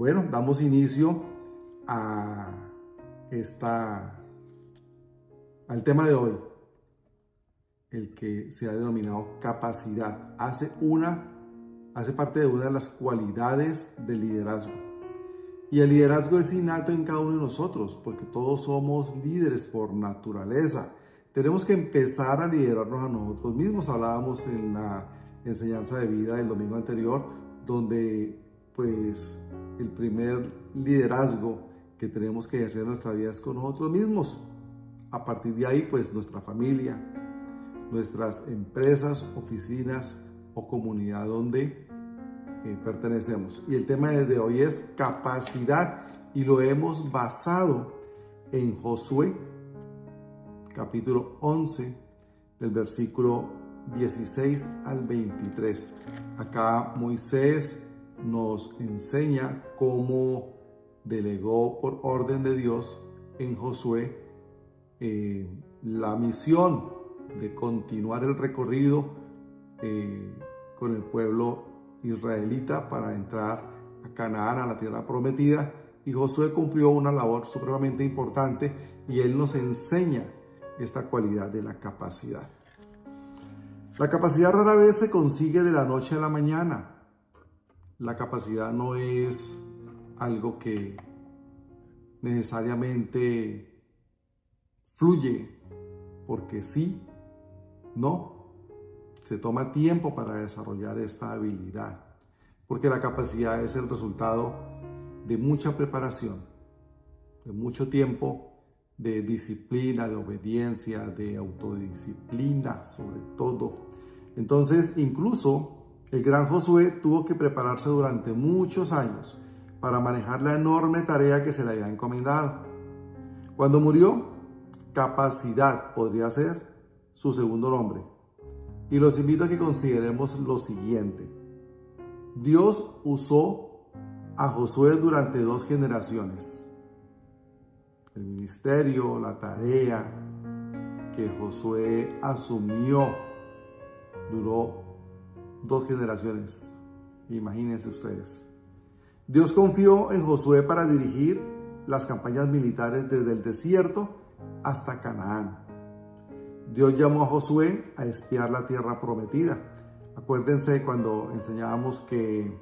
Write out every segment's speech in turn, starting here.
bueno, damos inicio al tema de hoy, el que se ha denominado capacidad. Hace parte de una de las cualidades del liderazgo. Y el liderazgo es innato en cada uno de nosotros, porque todos somos líderes por naturaleza. Tenemos que empezar a liderarnos a nosotros mismos. Hablábamos en la enseñanza de vida del domingo anterior, donde pues el primer liderazgo que tenemos que ejercer en nuestra vida es con nosotros mismos. A partir de ahí, pues nuestra familia, nuestras empresas, oficinas o comunidad donde pertenecemos. Y el tema de hoy es capacidad, y lo hemos basado en Josué, capítulo 11, del versículo 16 al 23. Acá Moisés nos enseña cómo delegó por orden de Dios en Josué la misión de continuar el recorrido con el pueblo israelita para entrar a Canaán, a la tierra prometida. Y Josué cumplió una labor supremamente importante, y él nos enseña esta cualidad de la capacidad. La capacidad rara vez se consigue de la noche a la mañana. La capacidad no es algo que necesariamente fluye porque sí, no. Se toma tiempo para desarrollar esta habilidad, porque la capacidad es el resultado de mucha preparación, de mucho tiempo de disciplina, de obediencia, de autodisciplina sobre todo. Entonces, incluso el gran Josué tuvo que prepararse durante muchos años para manejar la enorme tarea que se le había encomendado. Cuando murió, capacidad podría ser su segundo nombre. Y los invito a que consideremos lo siguiente. Dios usó a Josué durante 2 generaciones. El ministerio, la tarea que Josué asumió duró 2 generaciones. Imagínense ustedes. Dios confió en Josué para dirigir las campañas militares desde el desierto hasta Canaán. Dios llamó a Josué a espiar la tierra prometida. Acuérdense cuando enseñábamos que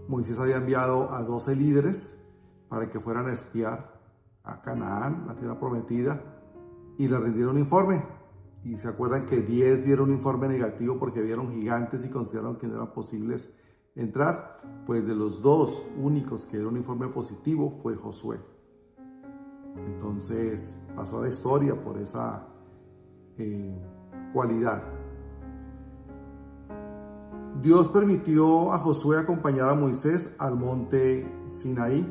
Moisés había enviado a 12 líderes para que fueran a espiar a Canaán, la tierra prometida, y le rindieron un informe. Y se acuerdan que 10 dieron un informe negativo porque vieron gigantes y consideraron que no eran posibles entrar. Pues de los 2 únicos que dieron un informe positivo fue Josué. Entonces pasó a la historia por esa cualidad. Dios permitió a Josué acompañar a Moisés al monte Sinaí.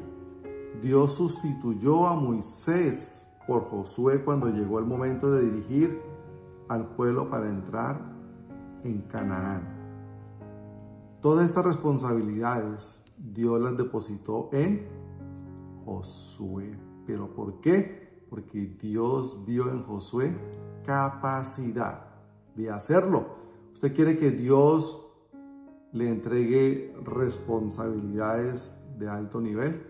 Dios sustituyó a Moisés por Josué cuando llegó el momento de dirigir al pueblo para entrar en Canaán. Todas estas responsabilidades Dios las depositó en Josué. ¿Pero por qué? Porque Dios vio en Josué capacidad de hacerlo. ¿Usted quiere que Dios le entregue responsabilidades de alto nivel?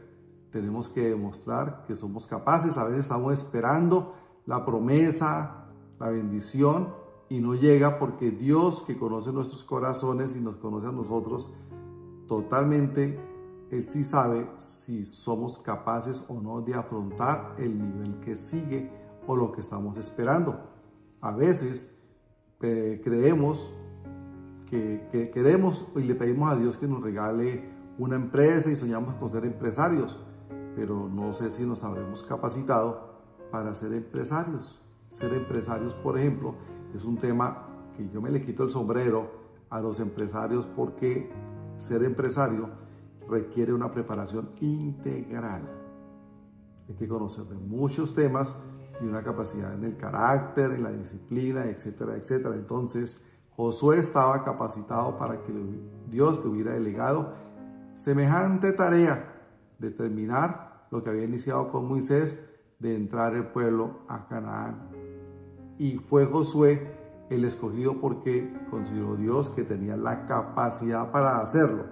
Tenemos que demostrar que somos capaces. A veces estamos esperando la promesa, la bendición, y no llega porque Dios, que conoce nuestros corazones y nos conoce a nosotros totalmente, Él sí sabe si somos capaces o no de afrontar el nivel que sigue o lo que estamos esperando. A veces creemos que queremos y le pedimos a Dios que nos regale una empresa y soñamos con ser empresarios, pero no sé si nos habremos capacitado para ser empresarios. Ser empresarios, por ejemplo, es un tema que yo me le quito el sombrero a los empresarios, porque ser empresario requiere una preparación integral. Hay que conocer de muchos temas y una capacidad en el carácter, en la disciplina, etcétera, etcétera. Entonces, Josué estaba capacitado para que Dios le hubiera delegado semejante tarea de terminar lo que había iniciado con Moisés, de entrar el pueblo a Canaán. Y fue Josué el escogido porque consideró Dios que tenía la capacidad para hacerlo.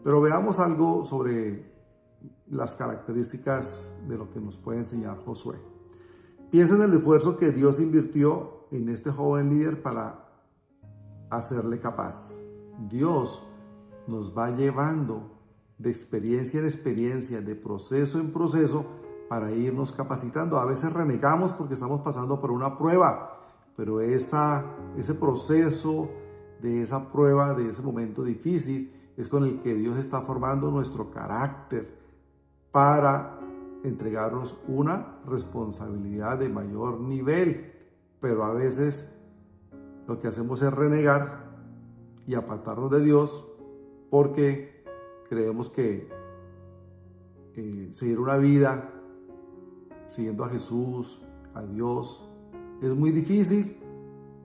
Pero veamos algo sobre las características de lo que nos puede enseñar Josué. Piensa en el esfuerzo que Dios invirtió en este joven líder para hacerle capaz. Dios nos va llevando de experiencia en experiencia, de proceso en proceso, para irnos capacitando. A veces renegamos porque estamos pasando por una prueba, pero ese proceso de esa prueba, de ese momento difícil, es con el que Dios está formando nuestro carácter para entregarnos una responsabilidad de mayor nivel. Pero a veces lo que hacemos es renegar y apartarnos de Dios porque creemos que seguir una vida siguiendo a Jesús, a Dios, es muy difícil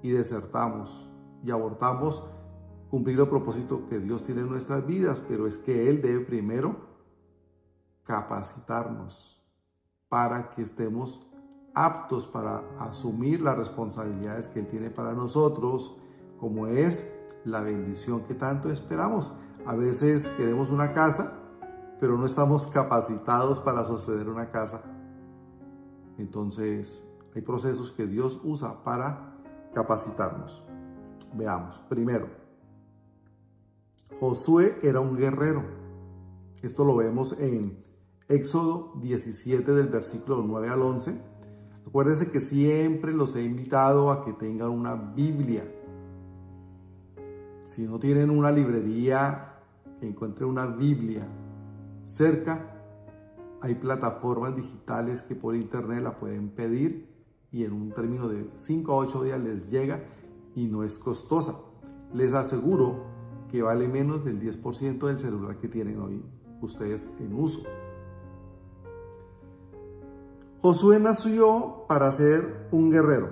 y desertamos y abortamos cumplir el propósito que Dios tiene en nuestras vidas, pero es que Él debe primero capacitarnos para que estemos aptos para asumir las responsabilidades que Él tiene para nosotros, como es la bendición que tanto esperamos. A veces queremos una casa, pero no estamos capacitados para sostener una casa. Entonces, hay procesos que Dios usa para capacitarnos. Veamos. Primero, Josué era un guerrero. Esto lo vemos en Éxodo 17 del versículo 9 al 11. Acuérdense que siempre los he invitado a que tengan una Biblia. Si no tienen una librería, que encuentren una Biblia cerca. Hay plataformas digitales que por internet la pueden pedir y en un término de 5 a 8 días les llega y no es costosa. Les aseguro que vale menos del 10% del celular que tienen hoy ustedes en uso. Josué nació para ser un guerrero.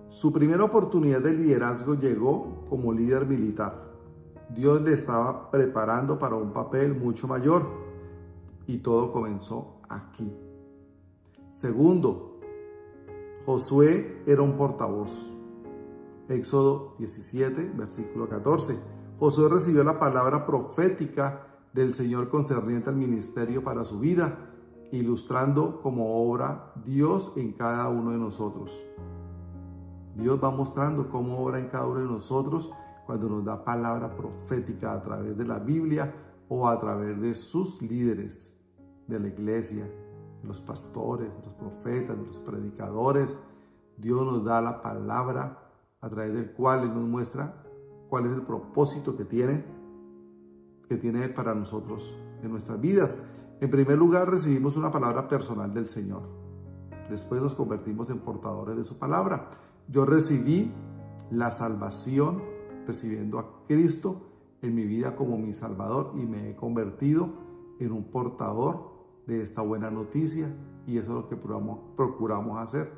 Su primera oportunidad de liderazgo llegó como líder militar. Dios le estaba preparando para un papel mucho mayor y todo comenzó aquí. Segundo, Josué era un portavoz. Éxodo 17, versículo 14. Josué recibió la palabra profética del Señor concerniente al ministerio para su vida, ilustrando como obra Dios en cada uno de nosotros. Dios va mostrando cómo obra en cada uno de nosotros cuando nos da palabra profética a través de la Biblia o a través de sus líderes de la iglesia, de los pastores, de los profetas, de los predicadores. Dios nos da la palabra a través del cual Él nos muestra cuál es el propósito que tiene para nosotros en nuestras vidas. En primer lugar, recibimos una palabra personal del Señor. Después nos convertimos en portadores de su palabra. Yo recibí la salvación recibiendo a Cristo en mi vida como mi Salvador y me he convertido en un portador de esta buena noticia, y eso es lo que procuramos hacer,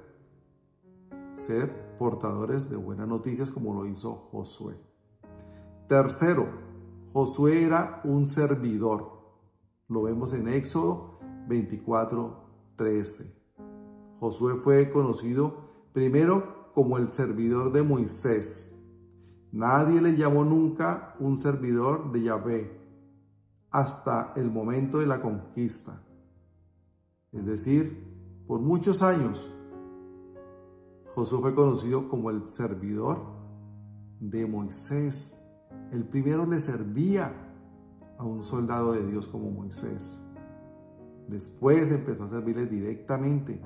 ser portadores de buenas noticias como lo hizo Josué. Tercero, Josué era un servidor. Lo vemos en Éxodo 24:13. Josué fue conocido primero como el servidor de Moisés. Nadie le llamó nunca un servidor de Yahvé hasta el momento de la conquista. Es decir, por muchos años, Josué fue conocido como el servidor de Moisés. El primero le servía a un soldado de Dios como Moisés. Después empezó a servirle directamente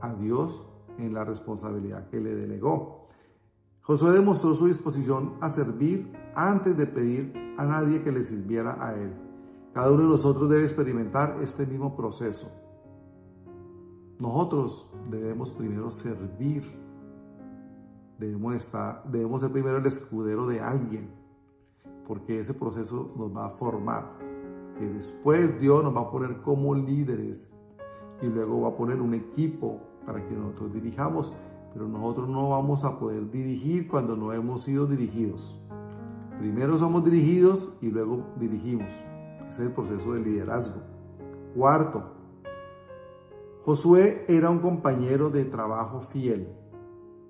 a Dios en la responsabilidad que le delegó. Josué demostró su disposición a servir antes de pedir a nadie que le sirviera a él. Cada uno de nosotros debe experimentar este mismo proceso. Nosotros debemos primero servir. Debemos ser primero el escudero de alguien, porque ese proceso nos va a formar. Que después Dios nos va a poner como líderes y luego va a poner un equipo para que nosotros dirijamos. Pero nosotros no vamos a poder dirigir cuando no hemos sido dirigidos. Primero somos dirigidos y luego dirigimos. Ese es el proceso de liderazgo. Cuarto, Josué era un compañero de trabajo fiel.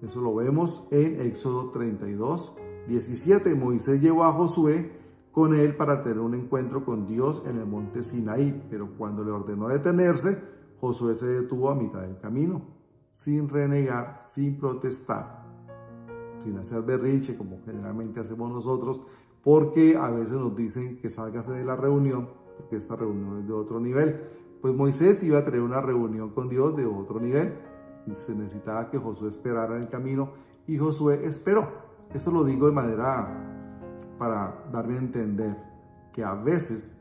Eso lo vemos en Éxodo 32:17. Moisés llevó a Josué con él para tener un encuentro con Dios en el monte Sinaí, pero cuando le ordenó detenerse, Josué se detuvo a mitad del camino, sin renegar, sin protestar, sin hacer berrinche como generalmente hacemos nosotros, porque a veces nos dicen que sálgase de la reunión, porque esta reunión es de otro nivel. Pues Moisés iba a tener una reunión con Dios de otro nivel y se necesitaba que Josué esperara en el camino y Josué esperó. Esto lo digo de manera para darme a entender que a veces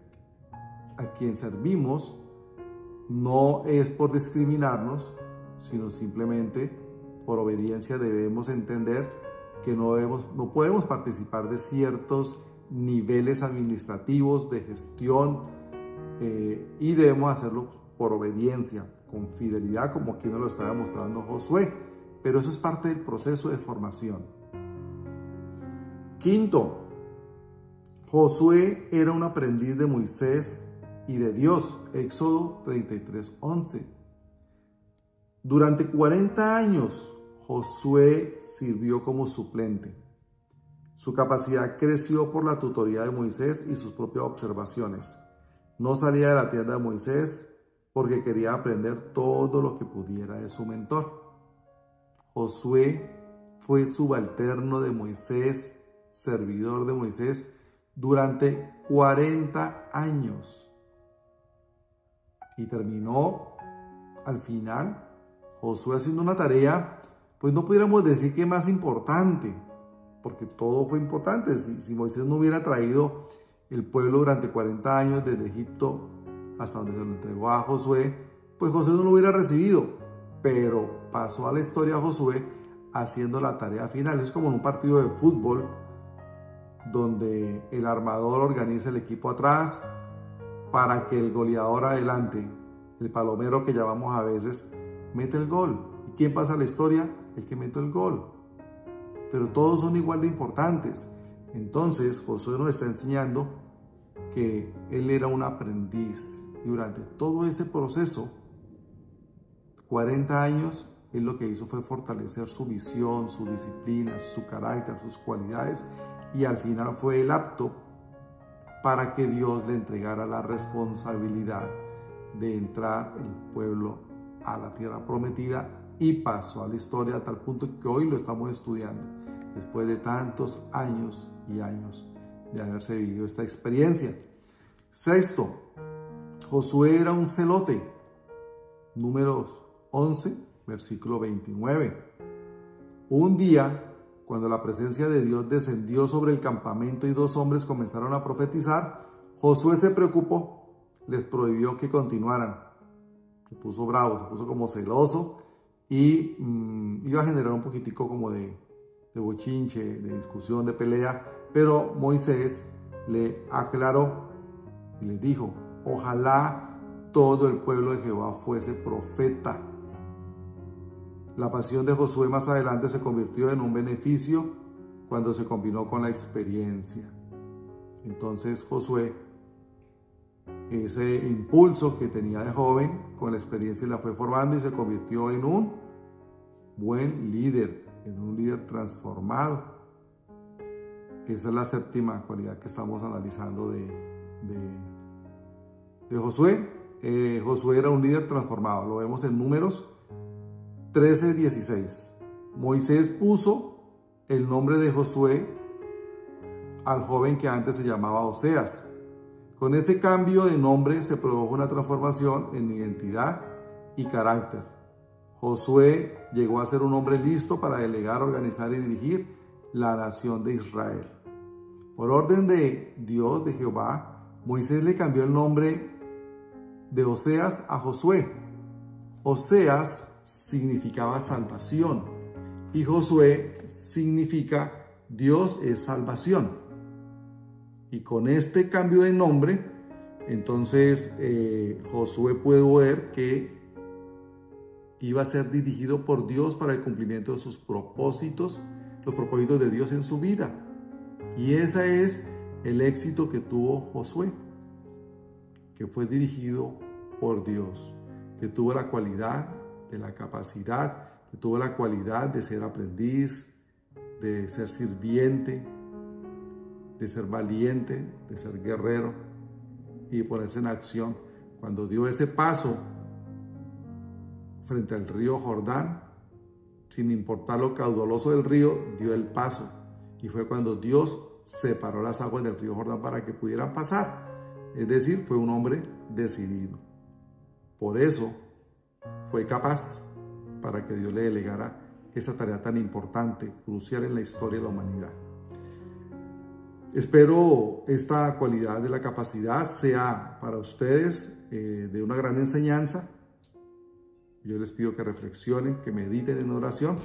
a quien servimos no es por discriminarnos, sino simplemente por obediencia debemos entender que no podemos participar de ciertos niveles administrativos de gestión y debemos hacerlo por obediencia, con fidelidad, como aquí nos lo está demostrando Josué. Pero eso es parte del proceso de formación. Quinto, Josué era un aprendiz de Moisés y de Dios. Éxodo 33:11. Durante 40 años, Josué sirvió como suplente. Su capacidad creció por la tutoría de Moisés y sus propias observaciones. No salía de la tienda de Moisés porque quería aprender todo lo que pudiera de su mentor. Josué fue subalterno de Moisés, servidor de Moisés, durante 40 años. Y terminó al final Josué haciendo una tarea, pues no pudiéramos decir que más importante, porque todo fue importante. Si Moisés no hubiera traído el pueblo durante 40 años desde Egipto hasta donde se lo entregó a Josué, pues Josué no lo hubiera recibido, pero pasó a la historia Josué haciendo la tarea final. Es como en un partido de fútbol donde el armador organiza el equipo atrás para que el goleador adelante, el palomero que llamamos a veces, mete el gol. ¿Y quién pasa a la historia? El que mete el gol. Pero todos son igual de importantes. Entonces Josué nos está enseñando que él era un aprendiz y durante todo ese proceso, 40 años, él lo que hizo fue fortalecer su visión, su disciplina, su carácter, sus cualidades, y al final fue el apto para que Dios le entregara la responsabilidad de entrar el pueblo a la tierra prometida, y pasó a la historia a tal punto que hoy lo estamos estudiando después de tantos años y años de haberse vivido esta experiencia. Sexto, Josué era un celote. Números 11, versículo 29. Un día, cuando la presencia de Dios descendió sobre el campamento y 2 hombres comenzaron a profetizar, Josué se preocupó, les prohibió que continuaran. Se puso bravo, se puso como celoso y iba a generar un poquitico como de bochinche, de discusión, de pelea, pero Moisés le aclaró y les dijo: ojalá todo el pueblo de Jehová fuese profeta. La pasión de Josué más adelante se convirtió en un beneficio cuando se combinó con la experiencia. Entonces Josué, ese impulso que tenía de joven, con la experiencia la fue formando y se convirtió en un buen líder, en un líder transformado. Esa es la séptima cualidad que estamos analizando de Josué. Josué era un líder transformado, lo vemos en Números 13:16. Moisés puso el nombre de Josué al joven que antes se llamaba Oseas. Con ese cambio de nombre se produjo una transformación en identidad y carácter. Josué llegó a ser un hombre listo para delegar, organizar y dirigir la nación de Israel. Por orden de Dios, de Jehová, Moisés le cambió el nombre de Oseas a Josué. Oseas significaba salvación y Josué significa Dios es salvación. Y con este cambio de nombre, entonces Josué pudo ver que iba a ser dirigido por Dios para el cumplimiento de sus propósitos, los propósitos de Dios en su vida. Y ese es el éxito que tuvo Josué, que fue dirigido por Dios, que tuvo la cualidad de la capacidad, que tuvo la cualidad de ser aprendiz, de ser sirviente, de ser valiente, de ser guerrero y de ponerse en acción. Cuando dio ese paso frente al río Jordán, sin importar lo caudaloso del río, dio el paso. Y fue cuando Dios separó las aguas del río Jordán para que pudieran pasar. Es decir, fue un hombre decidido. Por eso fue capaz para que Dios le delegara esa tarea tan importante, crucial en la historia de la humanidad. Espero esta cualidad de la capacidad sea para ustedes de una gran enseñanza. Yo les pido que reflexionen, que mediten en oración.